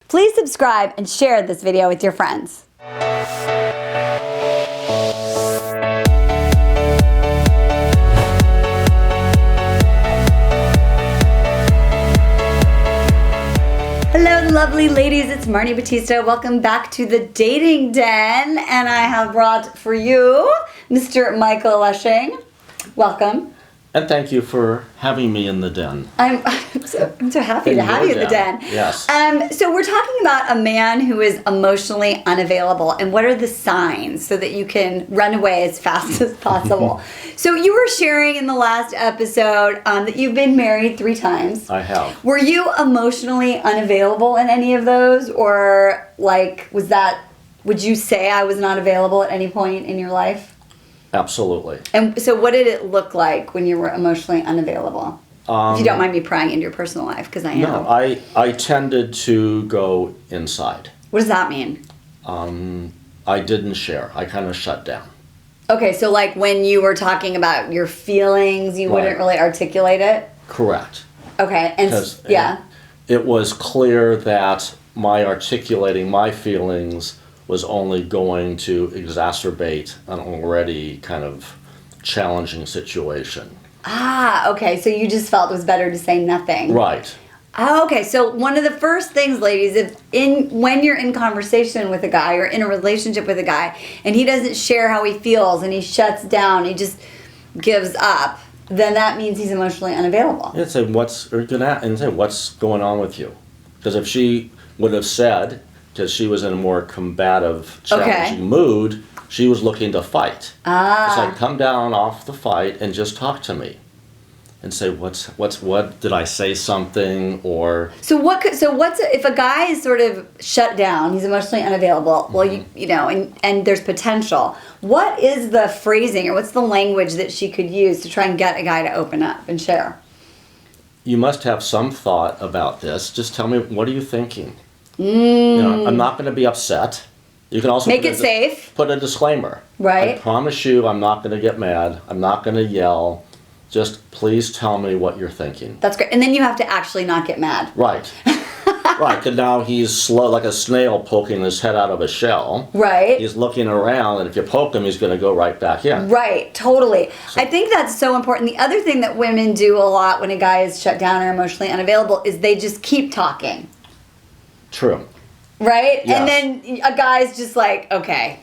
Please subscribe and share this video with your friends. Hello, lovely ladies. It's Marni Battista. Welcome back to the Dating Den. And I have brought for you Mr. Michael Lushing. Welcome. And thank you for having me in the den. I'm so happy to have you in the den. Yes. So we're talking about a man who is emotionally unavailable, and what are the signs so that you can run away as fast as possible. So you were sharing in the last episode that you've been married 3 times. I have. Were you emotionally unavailable in any of those, or would you say I was not available at any point in your life? Absolutely. And so what did it look like when you were emotionally unavailable? If you don't mind me prying into your personal life, because I am. No, I tended to go inside. What does that mean? I didn't share. I kind of shut down. Okay, so like when you were talking about your feelings, you wouldn't really articulate it? Correct. Okay, and yeah. It was clear that my articulating my feelings was only going to exacerbate an already kind of challenging situation. Ah, okay, so you just felt it was better to say nothing. Right. Oh, okay, so one of the first things, ladies, when you're in conversation with a guy or in a relationship with a guy and he doesn't share how he feels and he shuts down, he just gives up, then that means he's emotionally unavailable. You'd say, what's going on with you? Because if she would have said, because she was in a more combative, challenging mood, she was looking to fight. It's like, come down off the fight and just talk to me, and say, what did I say something or? So what's if a guy is sort of shut down, he's emotionally unavailable. Well, you know, and there's potential. What is the phrasing or what's the language that she could use to try and get a guy to open up and share? You must have some thought about this. Just tell me, what are you thinking? You know, I'm not going to be upset. You can also make it safe. Put a disclaimer. Right. I promise you, I'm not going to get mad. I'm not going to yell. Just please tell me what you're thinking. That's great. And then you have to actually not get mad. Right. Right. And now he's slow, like a snail poking his head out of a shell. Right. He's looking around, and if you poke him, he's going to go right back in. Right. Totally. So, I think that's so important. The other thing that women do a lot when a guy is shut down or emotionally unavailable is they just keep talking. True. Right? Yes. And then a guy's just like, okay,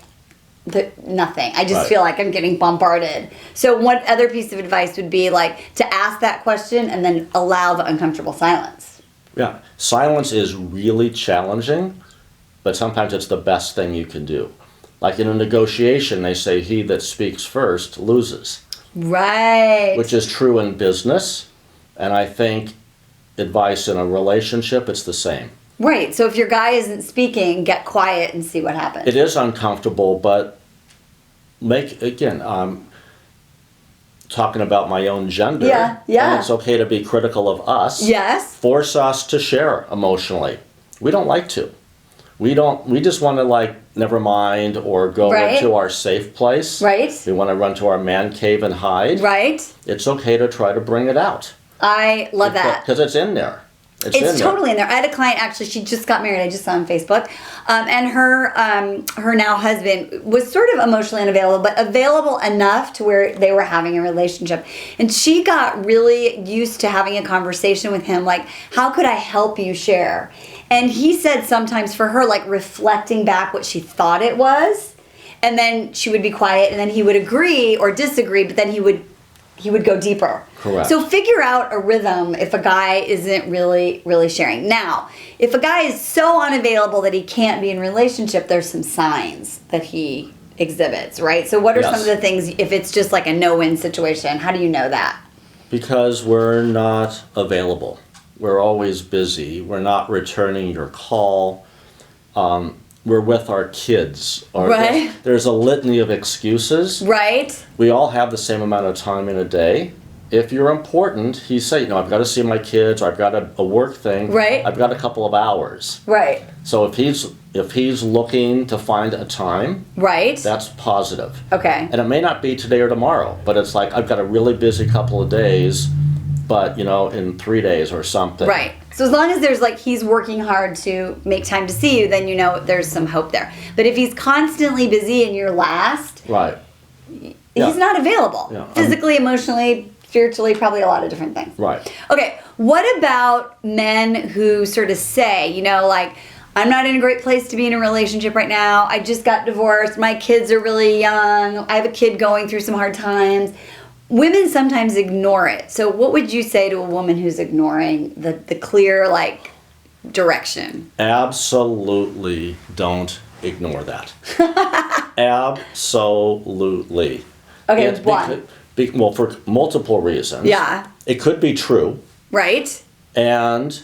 nothing. I just feel like I'm getting bombarded. So what other piece of advice would be like to ask that question and then allow the uncomfortable silence? Yeah. Silence is really challenging, but sometimes it's the best thing you can do. Like in a negotiation, they say he that speaks first loses. Right. Which is true in business, and I think advice in a relationship, it's the same. Right. So if your guy isn't speaking, get quiet and see what happens. It is uncomfortable, but talking about my own gender. Yeah. And it's okay to be critical of us. Yes. Force us to share emotionally. We don't like to. We just want to never mind or go into our safe place. Right. We want to run to our man cave and hide. Right. It's okay to try to bring it out. I love that. Because it's in there. It's totally in there. I had a client, actually, she just got married. I just saw on Facebook. And her now husband was sort of emotionally unavailable, but available enough to where they were having a relationship. And she got really used to having a conversation with him, like, how could I help you share? And he said sometimes for her, like, reflecting back what she thought it was, and then she would be quiet, and then he would agree or disagree, but then he would go deeper. Correct. So figure out a rhythm if a guy isn't really sharing. Now, if a guy is so unavailable that he can't be in a relationship, there's some signs that he exhibits, right? So what are some of the things, if it's just like a no-win situation, how do you know that? Because we're not available. We're always busy. We're not returning your call. We're with our kids. Right. There's a litany of excuses. Right. We all have the same amount of time in a day. If you're important, he's saying, I've got to see my kids, or I've got a work thing. Right. I've got a couple of hours. Right. So if he's looking to find a time, right, that's positive. Okay. And it may not be today or tomorrow, but it's like, I've got a really busy couple of days, but in 3 days or something. Right. So as long as there's like he's working hard to make time to see you, then you know there's some hope there. But if he's constantly busy and you're last, Right. he's not available. Yeah. Physically, emotionally, spiritually, probably a lot of different things. Right. Okay, what about men who sort of say, you know, like, I'm not in a great place to be in a relationship right now. I just got divorced. My kids are really young. I have a kid going through some hard times. Women sometimes ignore it. So what would you say to a woman who's ignoring the clear, like, direction? Absolutely don't ignore that. Absolutely. Okay, It's why? well, for multiple reasons. Yeah. It could be true, Right? and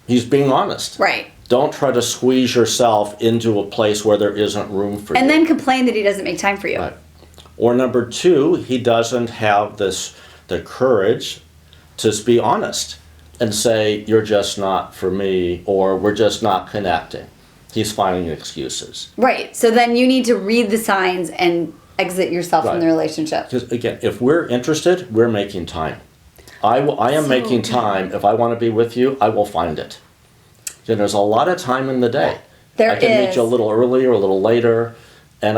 he's being honest. Right. Don't try to squeeze yourself into a place where there isn't room for you. And then complain that he doesn't make time for you. Right. Or number two, he doesn't have the courage to be honest and say, you're just not for me, or we're just not connecting. He's finding excuses. Right. So then you need to read the signs and exit yourself from Right. the relationship. Because again, if we're interested, we're making time. I am So making good. time. If I want to be with you, I will find it. And there's a lot of time in the day. There I can meet is. you a little earlier, a little later, and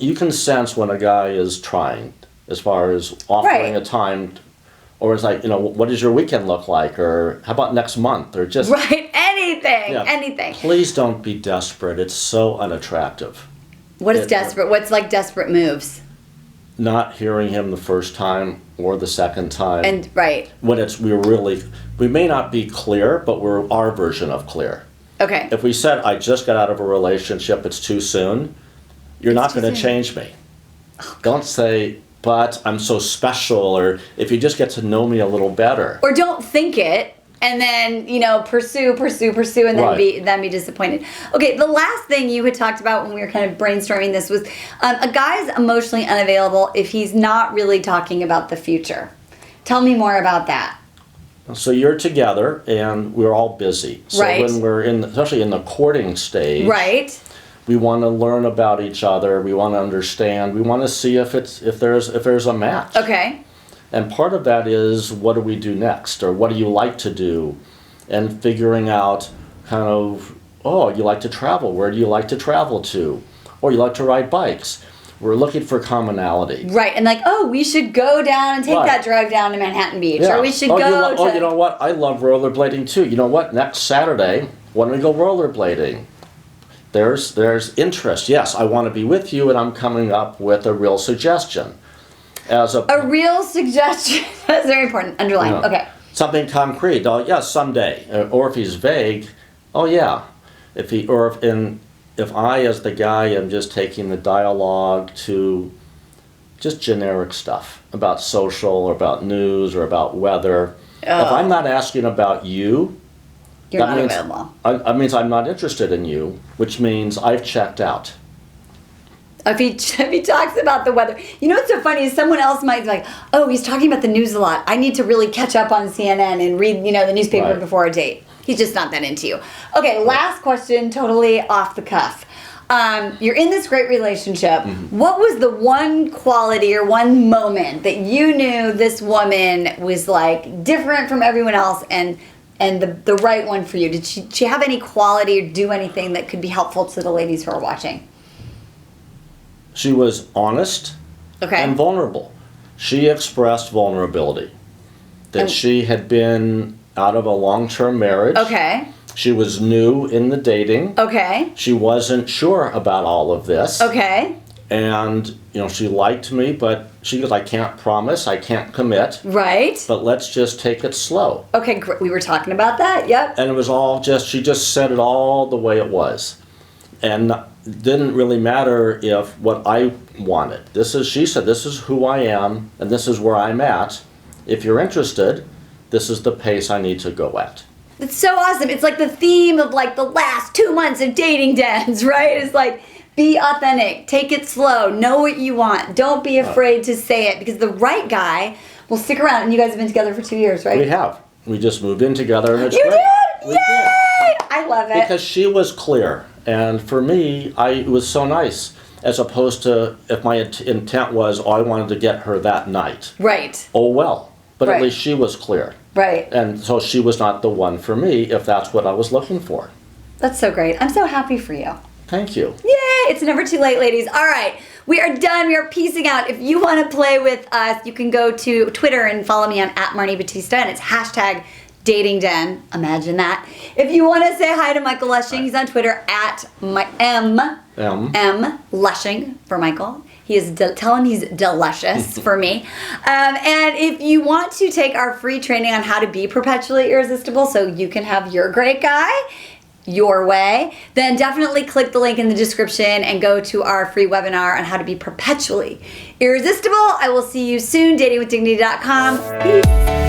you can sense when a guy is trying, as far as offering Right. a time, or it's like, what does your weekend look like, or how about next month, or just Right. Anything. Yeah. Anything. Please don't be desperate. It's so unattractive. What is It- desperate? What's like desperate moves? Not hearing him the first time or the second time. And right. When we may not be clear, but we're our version of clear. Okay. If we said, I just got out of a relationship, it's too soon, you're not too going to soon. change me. Don't say, but I'm so special, or if you just get to know me a little better. Or don't think it and then, pursue and then Right. be disappointed. Okay, the last thing you had talked about when we were kind of brainstorming this was a guy's emotionally unavailable if he's not really talking about the future. Tell me more about that. So you're together, and we're all busy. So Right. when we're especially in the courting stage, Right? we want to learn about each other. We want to understand. We want to see if there's a match. Okay. And part of that is, what do we do next, or what do you like to do, and figuring out kind of, you like to travel. Where do you like to travel to, or you like to ride bikes? We're looking for commonality. Right, and like, we should go down and take Right. that drive down to Manhattan Beach, Yeah. or we should you to. know what? I love rollerblading too. You know what? Next Saturday, why don't we go rollerblading? There's interest. Yes, I want to be with you, and I'm coming up with a real suggestion. A real suggestion. That's very important. Underline. Yeah. Okay. Something concrete. Oh, yes, someday. Or if he's vague, oh yeah. If I, as the guy, am just taking the dialogue to just generic stuff about social, or about news, or about weather. If I'm not asking about you, You're that not means, available. That means I'm not interested in you, which means I've checked out. If he talks about the weather, what's so funny is someone else might be like, he's talking about the news a lot. I need to really catch up on CNN and read, the newspaper Right. before a date. He's just not that into you. Okay, last question, totally off the cuff. You're in this great relationship. Mm-hmm. What was the one quality or one moment that you knew this woman was like different from everyone else and the right one for you? Did she have any quality or do anything that could be helpful to the ladies who are watching? She was honest Okay. and vulnerable. She expressed vulnerability. That And- she had been out of a long-term marriage. Okay. She was new in the dating. Okay. She wasn't sure about all of this. Okay. And, she liked me, but she goes, I can't promise, I can't commit, Right. but let's just take it slow. Okay, great. We were talking about that. Yep. And it was all she just said it all the way it was. And didn't really matter if what I wanted. She said, this is who I am, and this is where I'm at. If you're interested, this is the pace I need to go at. It's so awesome. It's like the theme of like the last 2 months of dating dens, right? It's like, be authentic, take it slow, know what you want. Don't be afraid to say it, because the right guy will stick around. And you guys have been together for 2 years, right? We have. We just moved in together, and it's You great. did? We Yay! did. I love it. Because she was clear. And for me, it was so nice, as opposed to if my intent was, I wanted to get her that night. Right. Oh, well. but Right. at least she was clear. Right. And so she was not the one for me if that's what I was looking for. That's so great. I'm so happy for you. Thank you. Yay! It's never too late, ladies. All right. We are done. We are peacing out. If you want to play with us, you can go to Twitter and follow me on @Marni Battista, and it's #DatingDen. Imagine that. If you want to say hi to Michael Lushing, he's on Twitter @M Lushing for Michael. He is tell him he's delicious for me. And if you want to take our free training on how to be perpetually irresistible so you can have your great guy your way, then definitely click the link in the description and go to our free webinar on how to be perpetually irresistible. I will see you soon. Datingwithdignity.com. Peace.